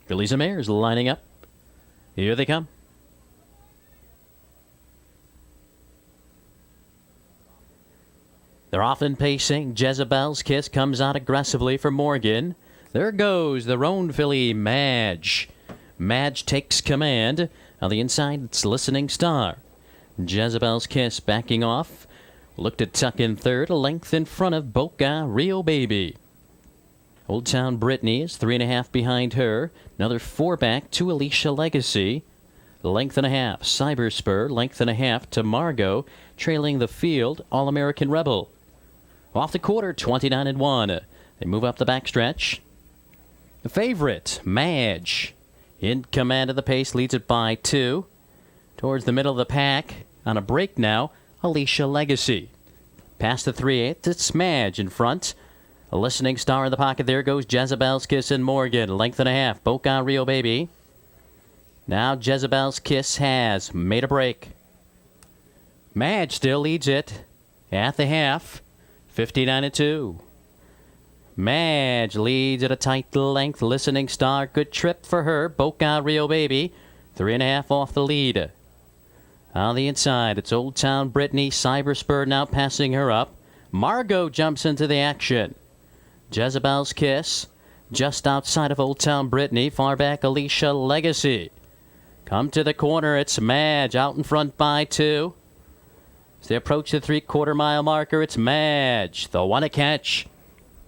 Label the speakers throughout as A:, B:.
A: Fillies and Mares lining up. Here they come. They're often pacing. Jezebel's Kiss comes out aggressively for Morgan. There goes their own filly, Madge. Madge takes command. On the inside, it's Listening Star. Jezebel's Kiss backing off. Looked at tuck in third, a length in front of Boca Rio Baby. Old Town Brittany is 3.5 behind her. Another 4 back to Alicia Legacy. Length and a half, Cyber Spur. Length and a half to Margot. Trailing the field, All-American Rebel. Off the quarter, 29-1. They move up the backstretch. The favorite, Madge, in command of the pace, leads it by 2. Towards the middle of the pack, on a break now, Alicia Legacy. Past the 3/8, it's Madge in front. A Listening Star in the pocket. There goes Jezebel's Kiss and Morgan. Length and a half, Boca Rio Baby. Now Jezebel's Kiss has made a break. Madge still leads it at the half, 59-2. Madge leads at a tight length. Listening Star, good trip for her. Boca Rio Baby, 3.5 off the lead. On the inside, it's Old Town Brittany. Cyber Spur now passing her up. Margot jumps into the action. Jezebel's Kiss just outside of Old Town Brittany. Far back, Alicia Legacy. Come to the corner, it's Madge out in front by 2. As they approach the 3/4 mile marker, it's Madge, the one to catch.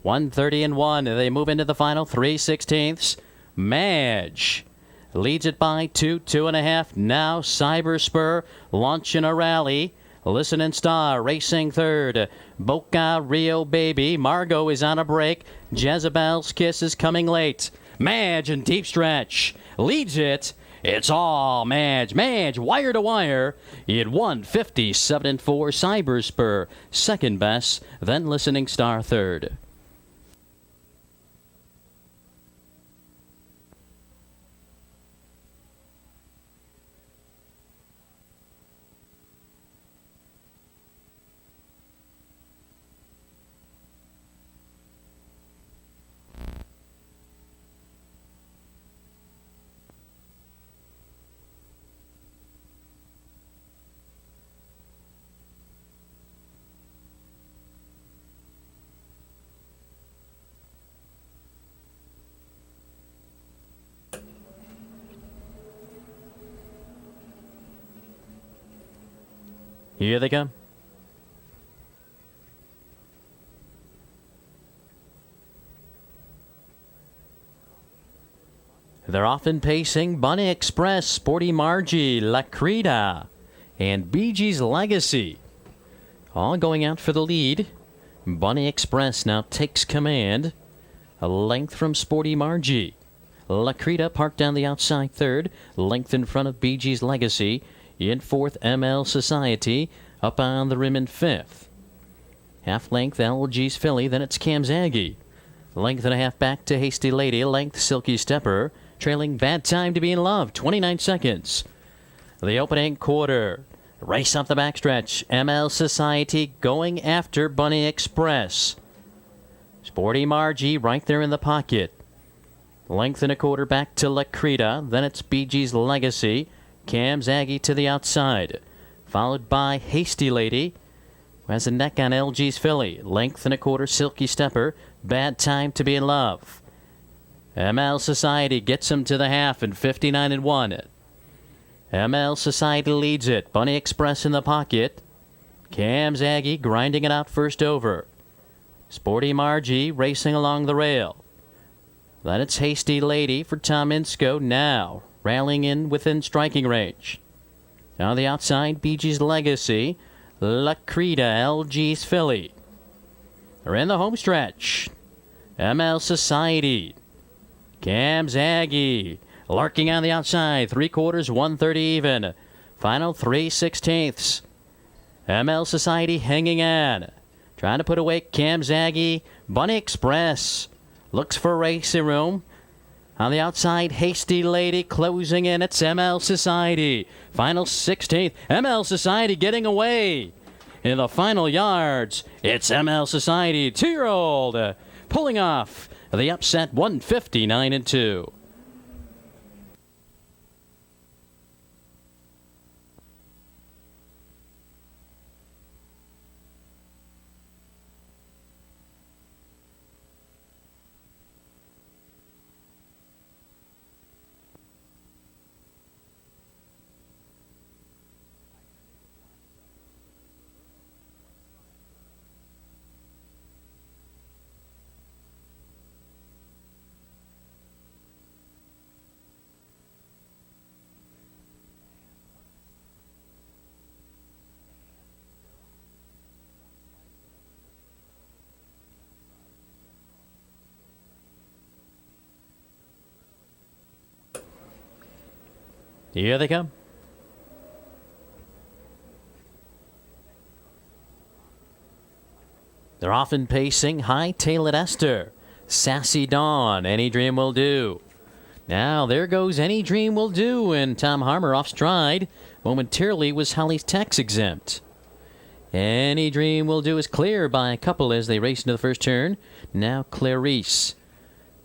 A: 1:30-1. They move into the final 3/16. Madge leads it by 2, 2.5. Now Cyber Spur launching a rally. Listening Star racing third. Boca Rio Baby. Margot is on a break. Jezebel's Kiss is coming late. Madge in deep stretch leads it. It's all Madge. Madge wire to wire. In 1:57-4. Cyber Spur second best. Then Listening Star third. Here they come. They're often pacing. Bunny Express, Sporty Margie, Lacrita, and Bee Gees Legacy. All going out for the lead. Bunny Express now takes command. A length from Sporty Margie. Lacrita parked down the outside third. Length in front of Bee Gees Legacy. In fourth, ML Society. Up on the rim in fifth. Half length, LG's Philly. Then it's Cam's Aggie. Length and a half back to Hasty Lady. Length, Silky Stepper. Trailing Bad Time to Be in Love. 29 seconds. The opening quarter. Race up the backstretch. ML Society going after Bunny Express. Sporty Margie right there in the pocket. Length and a quarter back to Lacrita. Then it's Bee Gees Legacy. Cam's Aggie to the outside. Followed by Hasty Lady, who has a neck on LG's Philly. Length and a quarter, Silky Stepper. Bad Time to Be in Love. ML Society gets him to the half in 59-1. ML Society leads it. Bunny Express in the pocket. Cam's Aggie grinding it out first over. Sporty Margie racing along the rail. Then it's Hasty Lady for Tom Insko now, rallying in within striking range. On the outside, Bee Gees Legacy, Lacrita, LG's Philly. They're in the home stretch. ML Society, Cam's Aggie, lurking on the outside, 3/4, 130 even. Final 3/16. ML Society hanging on. Trying to put away Cam's Aggie. Bunny Express looks for racing room. On the outside, Hasty Lady closing in. It's ML Society. Final 16th. ML Society getting away. In the final yards, it's ML Society, 2-year-old, pulling off the upset 159-2. Here they come. They're often pacing High-Tailed Esther. Sassy Dawn, Any Dream Will Do. Now there goes Any Dream Will Do, and Tom Harmer off stride. Momentarily was Holly's Tex exempt. Any Dream Will Do is clear by a couple as they race into the first turn. Now Clarice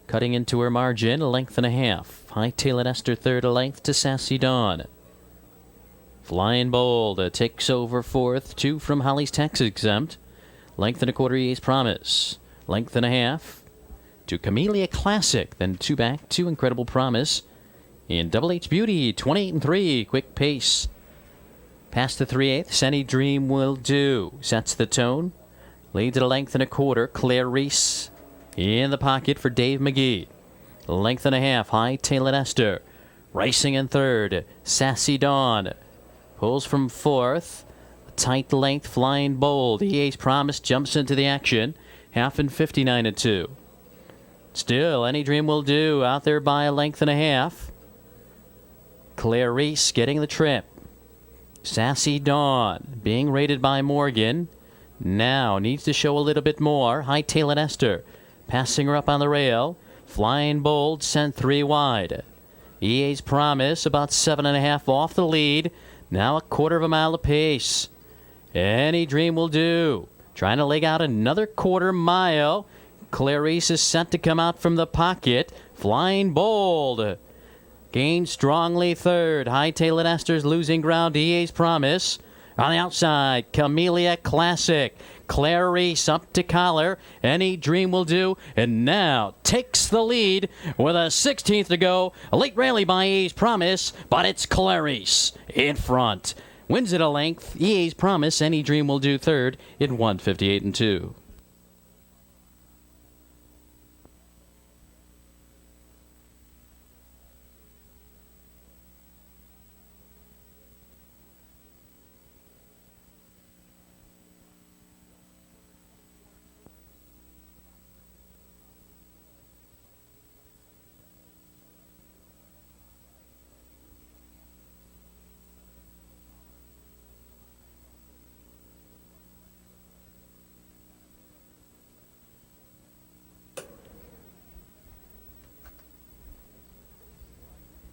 A: cutting into her margin, a length and a half. High-Tailed Esther third, a length to Sassy Dawn. Flying Bold takes over fourth, two from Holly's Tex exempt. Length and a quarter, EA's Promise. Length and a half to Camellia Classic. Then two back to Incredible Promise. In Double H Beauty, 28-3, quick pace. Past the 3/8, Any Dream Will Do. Sets the tone. Leads at a length and a quarter. Clarice in the pocket for Dave McGee. Length and a half, High-Tailed Esther. Racing in third, Sassy Dawn. Pulls from fourth. Tight length, Flying Bold. EA's Promise jumps into the action. Half and 59-2. Still, Any Dream Will Do out there by a length and a half. Clarice getting the trip. Sassy Dawn being rated by Morgan. Now needs to show a little bit more. High-Tailed Esther passing her up on the rail. Flying Bold sent three wide. EA's Promise about 7.5 off the lead. Now a quarter of a mile apace. Any Dream Will Do. Trying to leg out another quarter mile. Clarice is set to come out from the pocket. Flying Bold gains strongly third. High-Tailed Esther's losing ground. EA's Promise. On the outside, Camellia Classic. Clarice up to collar. Any Dream Will Do. And now takes the lead with a 16th to go. A late rally by EA's Promise, but it's Clarice in front. Wins at a length. EA's Promise. Any Dream Will Do third in 1:58-2.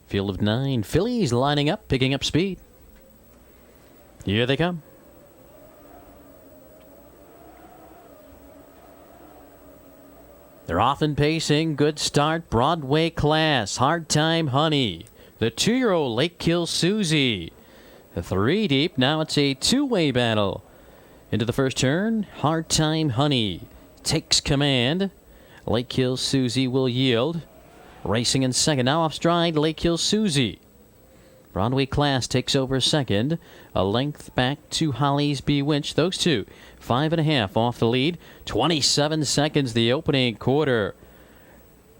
A: Field of 9. Fillies lining up, picking up speed. Here they come. They're often pacing. Good start. Broadway Class. Hard Time Honey. The 2-year-old Lake Kill Susie. The 3 deep. Now it's a two-way battle. Into the first turn. Hard Time Honey takes command. Lake Kill Susie will yield. Racing in second, now off stride, Lake Hill Susie. Broadway Class takes over second. A length back to Holly's Bewitched. Those two, 5.5 off the lead. 27 seconds the opening quarter.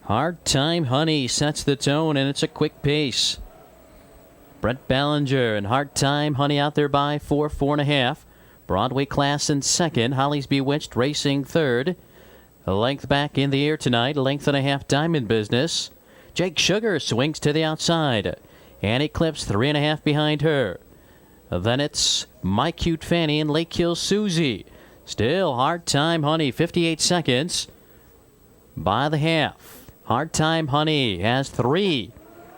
A: Hard Time Honey sets the tone, and it's a quick pace. Brett Ballinger and Hard Time Honey out there by 4.5. Broadway Class in second. Holly's Bewitched racing third. A length back in the air tonight. A length and a half Diamond Business. Jake Sugar swings to the outside. And Eclipse 3.5 behind her. Then it's My Cute Fanny and Lake Hill Susie. Still Hard Time Honey, 58 seconds by the half. Hard Time Honey has 3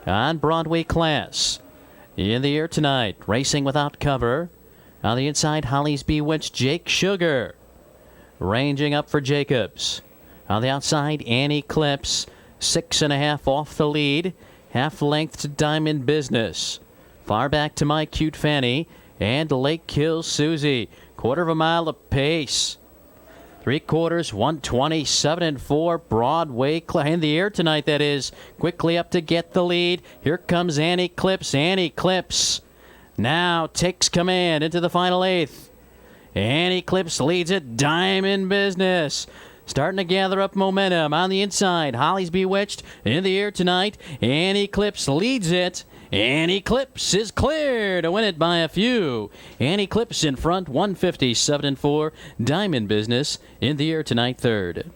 A: on Broadway Class. In the air tonight, racing without cover. On the inside, Holly's Bewitched, Jake Sugar. Ranging up for Jacobs. On the outside, Annie Clips, 6.5 off the lead. Half length to Diamond Business. Far back to My Cute Fanny and Lake Hill Susie. Quarter of a mile apace. 3/4, 127-4. Broadway in the air tonight, that is. Quickly up to get the lead. Here comes Annie Clips. Annie Clips now takes command into the final eighth. Annie Clips leads it. Diamond Business starting to gather up momentum on the inside. Holly's Bewitched in the air tonight. Annie Clips leads it. Annie Clips is clear to win it by a few. Annie Clips in front, 157-4. Diamond Business in the air tonight, third.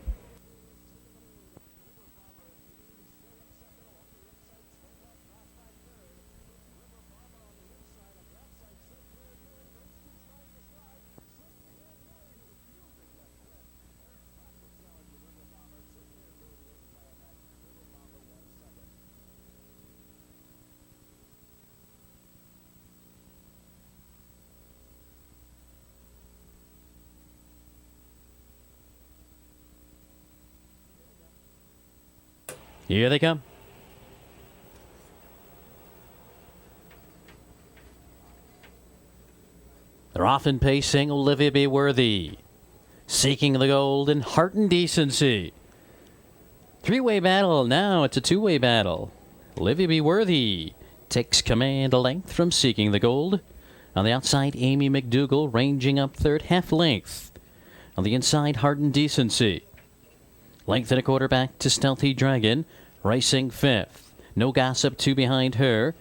A: Here they come. They're often pacing Olivia B. Worthy, seeking the gold in Heart and Decency. Three-way battle. Now it's a two-way battle. Olivia B. Worthy takes command a length from Seeking the Gold. On the outside, Amy McDougall ranging up third, half length. On the inside, Heart and Decency. Length and a quarter back to Stealthy Dragon, racing fifth. No Gossip, two behind her.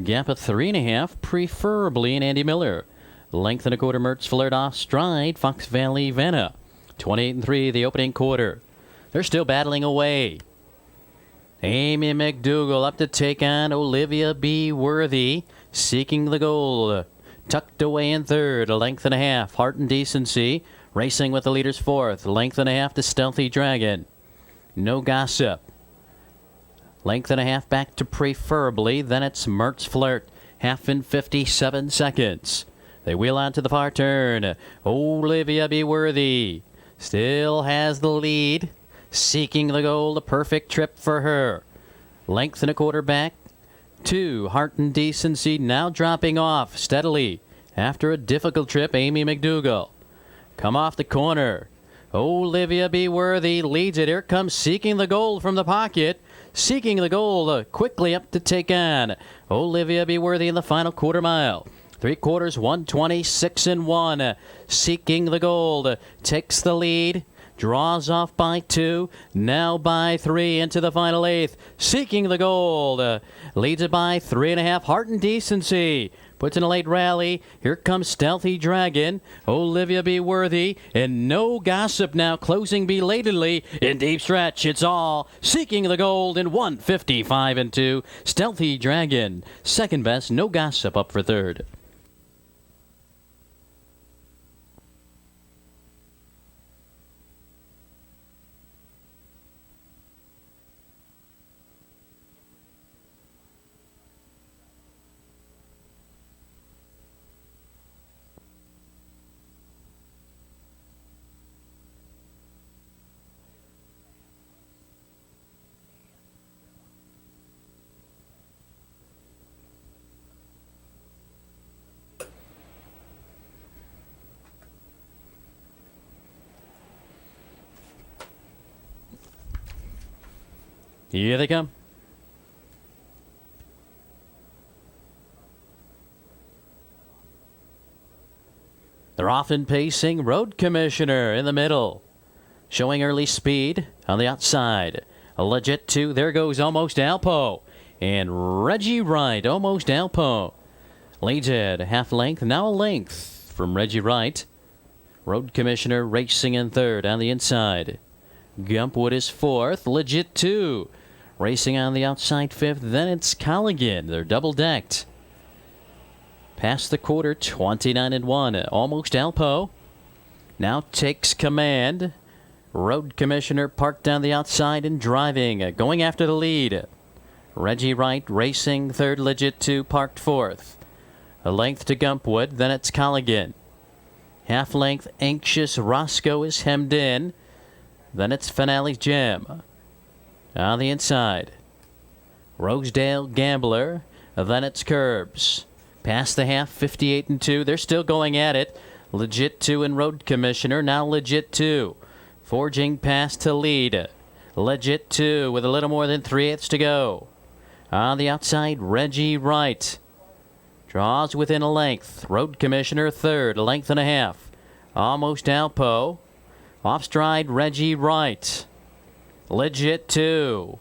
A: Gap of 3.5, preferably in Andy Miller. Length and a quarter, Mertz flared off stride, Fox Valley Vanna. 28-3, the opening quarter. They're still battling away. Amy McDougall up to take on Olivia B. Worthy, Seeking the Gold. Tucked away in third, a length and a half, Heart and Decency. Racing with the leaders fourth, length and a half to Stealthy Dragon. No Gossip. Length and a half back to Preferably, then it's Mertz Flirt, half in 57 seconds. They wheel out to the far turn. Olivia B. Worthy still has the lead. Seeking the Gold, a perfect trip for her. Length and a quarter back. Two, Heart and Decency now dropping off steadily. After a difficult trip, Amy McDougall. Come off the corner. Olivia B. Worthy leads it. Here comes Seeking the Gold from the pocket. Seeking the Gold quickly up to take on Olivia B. Worthy in the final quarter mile. 3/4, 126 and 1. Seeking the Gold takes the lead. Draws off by 2, now by 3 into the final eighth. Seeking the Gold leads it by 3.5. Heart and Decency puts in a late rally. Here comes Stealthy Dragon, Olivia B. Worthy, and No Gossip now closing belatedly in deep stretch. It's all Seeking the Gold in 155 and 2. Stealthy Dragon second best. No Gossip up for third. Here they come. They're often pacing Road Commissioner in the middle. Showing early speed on the outside. A legit 2. There goes Almost Alpo. And Reggie Wright, Almost Alpo. Leads it half length, now a length from Reggie Wright. Road Commissioner racing in third on the inside. Gumpwood is fourth, legit 2. Racing on the outside fifth, then it's Colligan. They're double-decked. Past the quarter, 29 and 1. Almost Alpo now takes command. Road Commissioner parked down the outside and driving, going after the lead. Reggie Wright racing third, legit 2, parked fourth. A length to Gumpwood, then it's Colligan. Half length, Anxious Roscoe is hemmed in. Then it's Finale's Gem. On the inside, Rosedale Gambler. Then it's Curbs. Past the half, 58 and 2. They're still going at it. Legit 2 and Road Commissioner. Now legit 2. Forging past to lead. Legit 2 with a little more than 3/8 to go. On the outside, Reggie Wright. Draws within a length. Road Commissioner third, a length and a half. Almost Alpo. Off stride, Reggie Wright. Legit 2.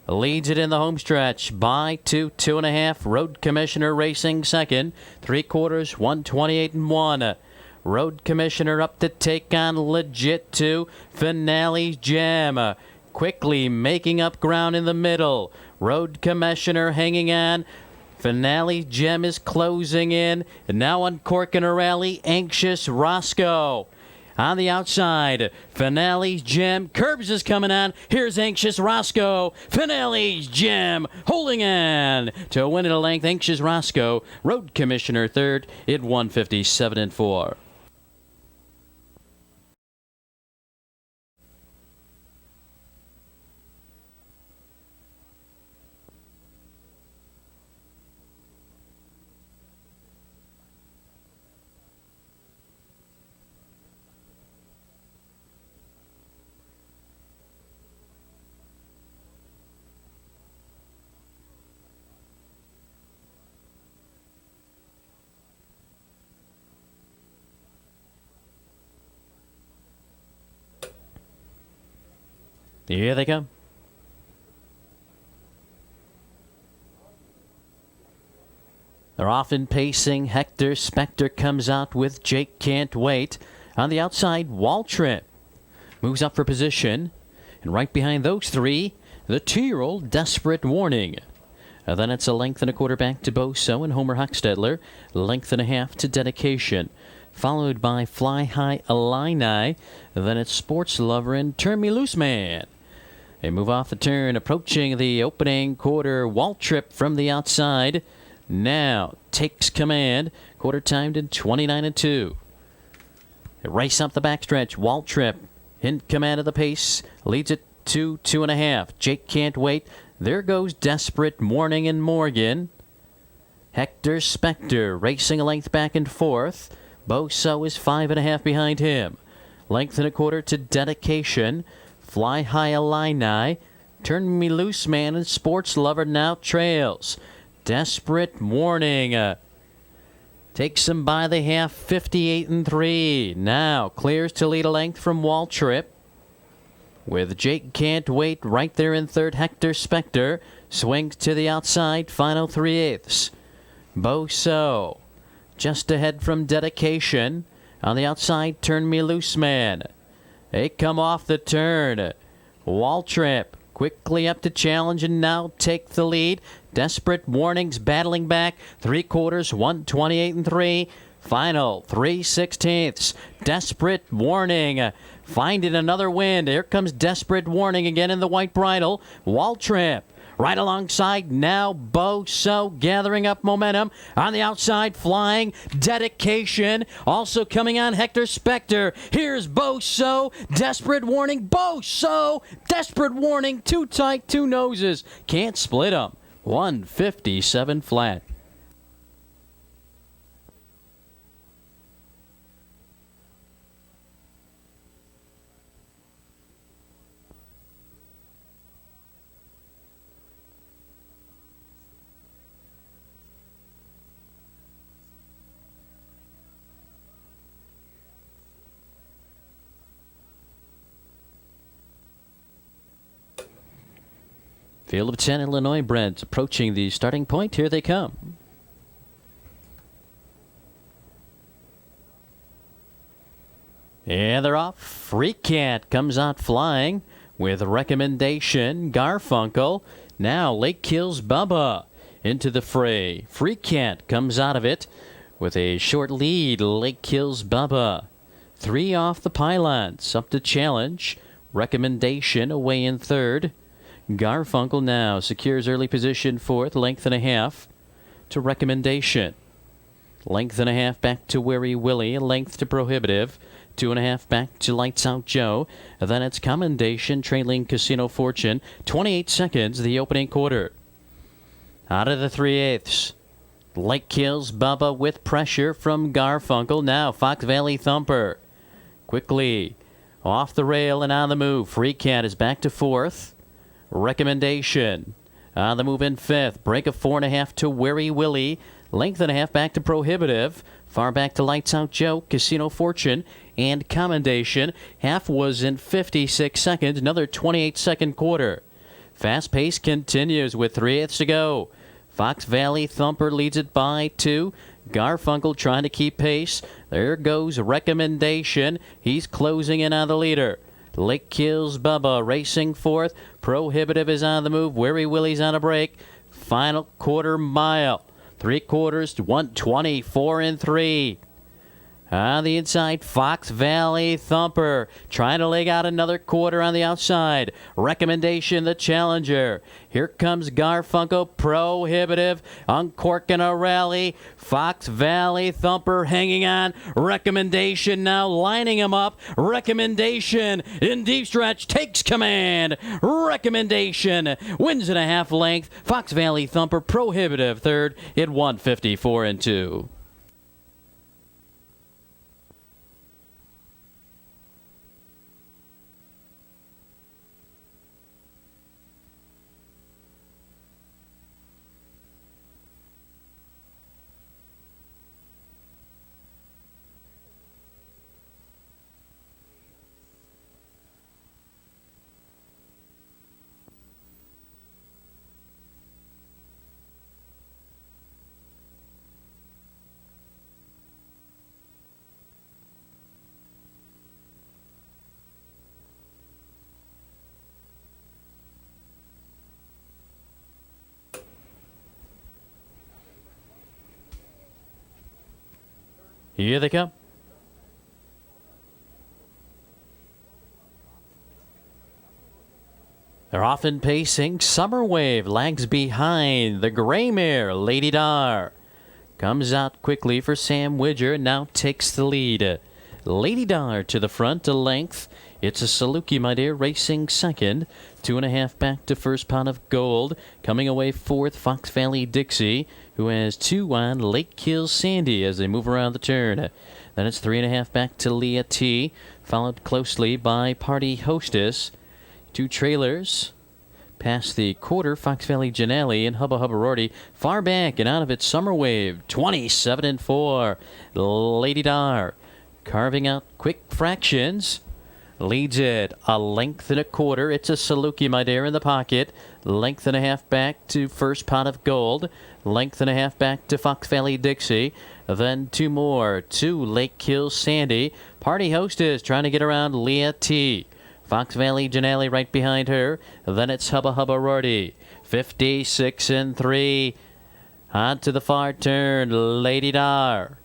A: Leads it in the home stretch by 2, 2.5. Road Commissioner racing second. 3/4, 128 and 1. Road Commissioner up to take on legit 2. Finale's Gem. Quickly making up ground in the middle. Road Commissioner hanging on. Finale's Gem is closing in. And now uncorking a rally. Anxious Roscoe. On the outside, Finale's Gem. Curbs is coming on. Here's Anxious Roscoe. Finale's Gem holding on to win at a length. Anxious Roscoe, Road Commissioner third at 157 and 4. Here they come. They're often pacing. Hector Spector comes out with Jake Can't Wait. On the outside, Waltrip moves up for position. And right behind those three, the 2-year-old Desperate Warning. Then it's a length and a quarter back to Boso and Homer Huckstedler. Length and a half to Dedication. Followed by Fly High Illini. Then it's Sports Lover and Turn Me Loose Man. They move off the turn, approaching the opening quarter. Waltrip from the outside. Now takes command. Quarter timed in 29-2. They race up the backstretch. Waltrip in command of the pace. Leads it to 2.5. Jake Can't Wait. There goes Desperate Warning and Morgan. Hector Spector racing a length back and forth. Boso is 5.5 behind him. Length and a quarter to Dedication. Fly High Illini. Turn Me Loose Man and Sports Lover now trails. Desperate Warning takes him by the half, 58-3. Now clears to lead a length from Waltrip. With Jake Can't Wait right there in third. Hector Spector swings to the outside, final 3/8. Boso just ahead from Dedication. On the outside, Turn Me Loose Man. They come off the turn. Waltrip quickly up to challenge and now take the lead. Desperate Warnings battling back. 3/4, 128-3. Final 3/16. Desperate Warning finding another wind. Here comes Desperate Warning again in the white bridle. Waltrip right alongside now. Boso gathering up momentum. On the outside, flying Dedication. Also coming on, Hector Spector. Here's Boso. Desperate Warning. Boso. Desperate Warning. Too tight, two noses. Can't split them. 157 flat. Field of 10 Illinois breds approaching the starting point. Here they come. And they're off. Free Cat comes out flying with Recommendation. Garfunkel. Now Lake Hills Bubba into the fray. Free Cat comes out of it with a short lead. Lake Hills Bubba. 3 off the pylons. Up to challenge. Recommendation away in third. Garfunkel now secures early position fourth. Length and a half to Recommendation. Length and a half back to Weary Willie. Length to Prohibitive. 2.5 back to Lights Out Joe. Then it's Commendation trailing Casino Fortune. 28 seconds the opening quarter. Out of the 3/8. Lake Hills Bubba with pressure from Garfunkel. Now Fox Valley Thumper. Quickly off the rail and on the move. Free Cat is back to fourth. Recommendation on the move in fifth. Break of 4.5 to Weary Willie. Length and a half back to Prohibitive. Far back to Lights Out Joe, Casino Fortune, and Commendation. Half was in 56 seconds. Another 28-second quarter. Fast pace continues with 3/8 to go. Fox Valley Thumper leads it by 2. Garfunkel trying to keep pace. There goes Recommendation. He's closing in on the leader. Lake Hills Bubba racing fourth. Prohibitive is on the move. Weary Willie's on a break. Final quarter mile. 3/4 to 124-3. On the inside, Fox Valley Thumper trying to leg out another quarter on the outside. Recommendation, the challenger. Here comes Garfunkel, Prohibitive, uncorking a rally. Fox Valley Thumper hanging on. Recommendation now lining him up. Recommendation in deep stretch takes command. Recommendation wins at a half length. Fox Valley Thumper, Prohibitive third at 154-2. Here they come. They're often pacing. Summer Wave lags behind. The gray mare, Lady Dar, comes out quickly for Sam Widger. Now takes the lead. Lady Dar to the front, a length. It's a Saluki, my dear, racing second. 2.5 back to First Pot of Gold. Coming away fourth, Fox Valley Dixie, who has 2 on Lake Hill Sandy as they move around the turn. Then it's 3.5 back to Leah T, followed closely by Party Hostess. 2 trailers past the quarter, Fox Valley Janelli and Hubba Hubba Rorty. Far back and out of it, Summer Wave, 27-4. Lady Dar carving out quick fractions. Leads it a length and a quarter. It's a Saluki, my dear, in the pocket. Length and a half back to First Pot of Gold. Length and a half back to Fox Valley Dixie. Then 2 more to Lake Hill Sandy. Party Hostess trying to get around Leah T. Fox Valley Janelli right behind her. Then it's Hubba Hubba Rorty. 56-3. On to the far turn, Lady Dar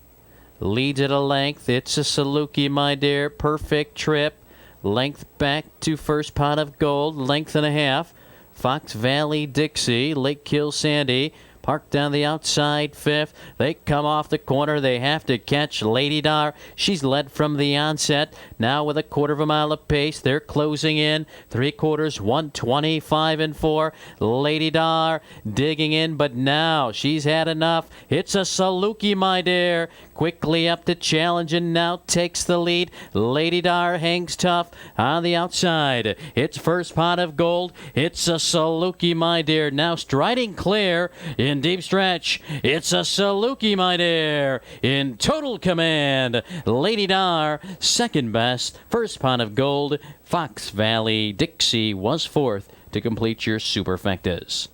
A: leads at a length. It's a Saluki, my dear. Perfect trip. Length back to First Pot of Gold. Length and a half. Fox Valley Dixie. Lake Hill Sandy parked down the outside fifth. They come off the corner. They have to catch Lady Dar. She's led from the onset. Now with a 1/4 mile of pace. They're closing in. 3/4, 125-4. Lady Dar digging in, but now she's had enough. It's a Saluki, my dear. Quickly up to challenge and now takes the lead. Lady Dar hangs tough on the outside. It's First Pot of Gold. It's a Saluki, my dear. Now striding clear in deep stretch. It's a Saluki, my dear. In total command, Lady Dar, second best. First Pot of Gold. Fox Valley Dixie was fourth to complete your superfectas.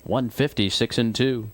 A: 156-2.